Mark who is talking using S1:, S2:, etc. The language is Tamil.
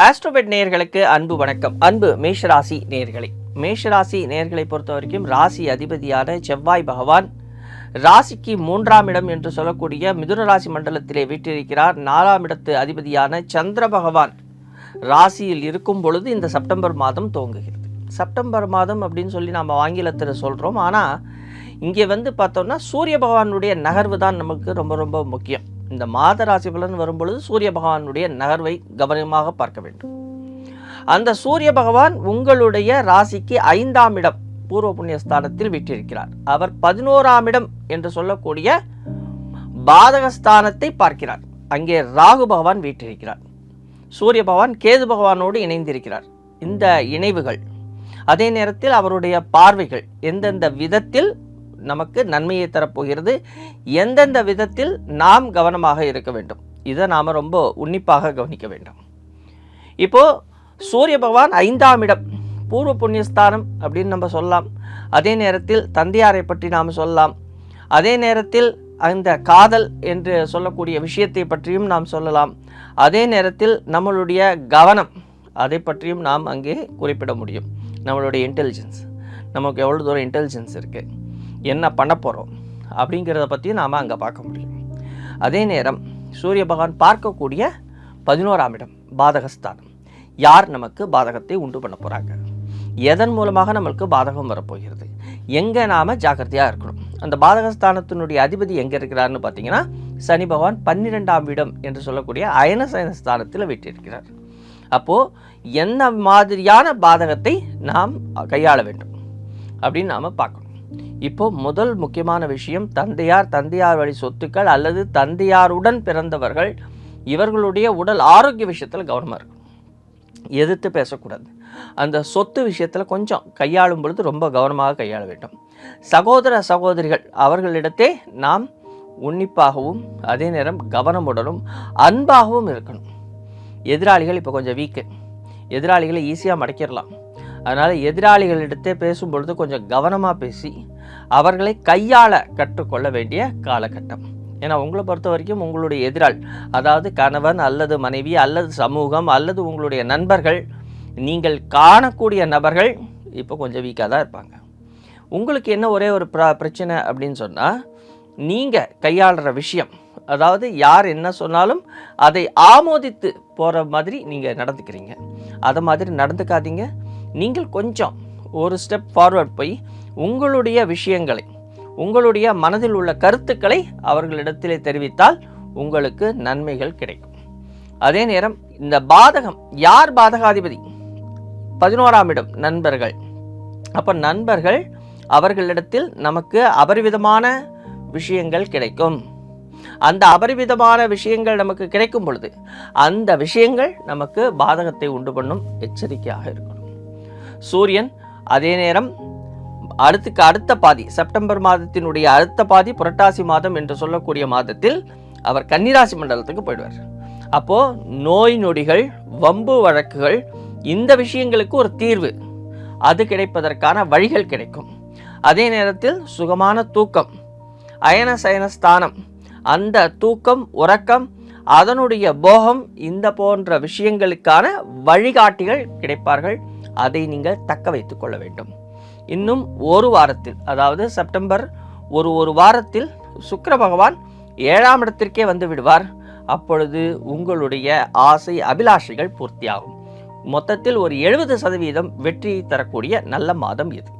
S1: ஆஸ்ட்ரோபெட் நேயர்களுக்கு அன்பு வணக்கம். அன்பு மேஷராசி நேயர்களே, மேஷராசி நேயர்களை பொறுத்த வரைக்கும் ராசி அதிபதியான செவ்வாய் பகவான் ராசிக்கு 3ஆம் இடம் என்று சொல்லக்கூடிய மிதுன ராசி மண்டலத்திலே வீற்றிருக்கிறார். 4ஆம் இடத்து அதிபதியான சந்திர பகவான் ராசியில் இருக்கும் பொழுது இந்த செப்டம்பர் மாதம் துவங்குகிறது. செப்டம்பர் மாதம் அப்படின்னு சொல்லி நம்ம ஆங்கிலத்தில் சொல்கிறோம். ஆனால் இங்கே பார்த்தோம்னா சூரிய பகவானுடைய நகர்வு தான் நமக்கு ரொம்ப ரொம்ப முக்கியம். இந்த மாத ராசி பலன் வரும்பொழுது சூரிய பகவானுடைய நகர்வை கவனமாக பார்க்க வேண்டும். அந்த சூரிய பகவான் உங்களுடைய ராசிக்கு 5ஆம் இடம் பூர்வ புண்ணிய ஸ்தானத்தில் வீற்றிருக்கிறார். அவர் 11ஆம் இடம் என்று சொல்லக்கூடிய பாதகஸ்தானத்தை பார்க்கிறார். அங்கே ராகு பகவான் வீற்றிருக்கிறார். சூரிய பகவான் கேது பகவானோடு இணைந்திருக்கிறார். இந்த இணைவுகள் அதே நேரத்தில் அவருடைய பார்வைகள் எந்தெந்த விதத்தில் நமக்கு நன்மையை தரப்போகிறது, எந்தெந்த விதத்தில் நாம் கவனமாக இருக்க வேண்டும், இதை நாம் ரொம்ப உன்னிப்பாக கவனிக்க வேண்டும். இப்போது சூரிய பகவான் 5ஆம் இடம் பூர்வ புண்ணியஸ்தானம் அப்படின்னு நம்ம சொல்லலாம். அதே நேரத்தில் தந்தையாரை பற்றி நாம் சொல்லலாம். அதே நேரத்தில் அந்த காதல் என்று சொல்லக்கூடிய விஷயத்தை பற்றியும் நாம் சொல்லலாம். அதே நேரத்தில் நம்மளுடைய கவனம் அதை பற்றியும் நாம் அங்கே குறிப்பிட முடியும். நம்மளுடைய இன்டெலிஜென்ஸ், நமக்கு எவ்வளோ தூரம் இன்டெலிஜென்ஸ் இருக்குது, என்ன பண்ண போகிறோம் அப்படிங்கிறத பற்றியும் நாம் அங்கே பார்க்க முடியும். அதே நேரம் சூரிய பகவான் பார்க்கக்கூடிய 11ஆம் இடம் பாதகஸ்தானம். யார் நமக்கு பாதகத்தை உண்டு பண்ண போகிறாங்க, எதன் மூலமாக நம்மளுக்கு பாதகம் வரப்போகிறது, எங்கே நாம் ஜாக்கிரதையாக இருக்கணும். அந்த பாதகஸ்தானத்தினுடைய அதிபதி எங்கே இருக்கிறார்னு பார்த்தீங்கன்னா சனி பகவான் 12ஆம் இடம் என்று சொல்லக்கூடிய அயனசயன ஸ்தானத்தில் வீற்றிருக்கிறார். அப்போது என்ன மாதிரியான பாதகத்தை நாம் கையாள வேண்டும் அப்படின்னு நாம் பார்க்கணும். இப்போது முதல் முக்கியமான விஷயம், தந்தையார் வழி சொத்துக்கள் அல்லது தந்தையாருடன் பிறந்தவர்கள் இவர்களுடைய உடல் ஆரோக்கிய விஷயத்தில் கவனமாக இருக்கணும். எதிர்த்து பேசக்கூடாது. அந்த சொத்து விஷயத்தில் கொஞ்சம் கையாளும் பொழுது ரொம்ப கவனமாக கையாள வேண்டும். சகோதர சகோதரிகள் அவர்களிடத்தே நாம் உன்னிப்பாகவும் அதே நேரம் கவனமுடனும் அன்பாகவும் இருக்கணும். எதிராளிகள் இப்போ கொஞ்சம் வீக்கு, எதிராளிகளை ஈஸியாக மடக்கிடலாம். அதனால் எதிராளிகளிடத்தே பேசும்பொழுது கொஞ்சம் கவனமாக பேசி அவர்களை கையாள கற்றுக்கொள்ள வேண்டிய காலகட்டம். ஏன்னா உங்களை பொறுத்த வரைக்கும் உங்களுடைய எதிராள், அதாவது கணவன் அல்லது மனைவி அல்லது சமூகம் அல்லது உங்களுடைய நண்பர்கள், நீங்கள் காணக்கூடிய நபர்கள் இப்போ கொஞ்சம் வீக்காக தான் இருப்பாங்க. உங்களுக்கு என்ன ஒரே ஒரு பிரச்சனை அப்படின்னு சொன்னால், நீங்கள் கையாளுற விஷயம், அதாவது யார் என்ன சொன்னாலும் அதை ஆமோதித்து போகிற மாதிரி நீங்கள் நடந்துக்கிறீங்க. அதை மாதிரி நடந்துக்காதீங்க. நீங்கள் கொஞ்சம் ஒரு ஸ்டெப் ஃபார்வர்ட் போய் உங்களுடைய விஷயங்களை, உங்களுடைய மனதில் உள்ள கருத்துக்களை அவர்களிடத்திலே தெரிவித்தால் உங்களுக்கு நன்மைகள் கிடைக்கும். அதே நேரம் இந்த பாதகம், யார் பாதகாதிபதி? 11ஆம் இடம் நண்பர்கள். அப்போ நண்பர்கள் அவர்களிடத்தில் நமக்கு அபரிவிதமான விஷயங்கள் கிடைக்கும். அந்த அபரிவிதமான விஷயங்கள் நமக்கு கிடைக்கும் பொழுது அந்த விஷயங்கள் நமக்கு பாதகத்தை உண்டு பண்ணும். எச்சரிக்கையாக இருக்கணும். சூரியன் அதே நேரம் அடுத்த பாதி, செப்டம்பர் மாதத்தினுடைய அடுத்த பாதி புரட்டாசி மாதம் என்று சொல்லக்கூடிய மாதத்தில் அவர் கன்னிராசி மண்டலத்துக்கு போயிடுவார். அப்போது நோய் நொடிகள், வம்பு வழக்குகள், இந்த விஷயங்களுக்கு ஒரு தீர்வு அது கிடைப்பதற்கான வழிகள் கிடைக்கும். அதே நேரத்தில் சுகமான தூக்கம், அயன சயன ஸ்தானம், அந்த தூக்கம் உறக்கம் அதனுடைய போகம், இந்த போன்ற விஷயங்களுக்கான வழிகாட்டிகள் கிடைப்பார்கள். அதை நீங்கள் தக்க வைத்துக் கொள்ள வேண்டும். இன்னும் ஒரு வாரத்தில், அதாவது செப்டம்பர் ஒரு வாரத்தில் சுக்கிர பகவான் 7ஆம் இடத்திற்கே வந்து விடுவார். அப்பொழுது உங்களுடைய ஆசை அபிலாஷைகள் பூர்த்தியாகும். மொத்தத்தில் ஒரு 70% வெற்றி தரக்கூடிய நல்ல மாதம் இது.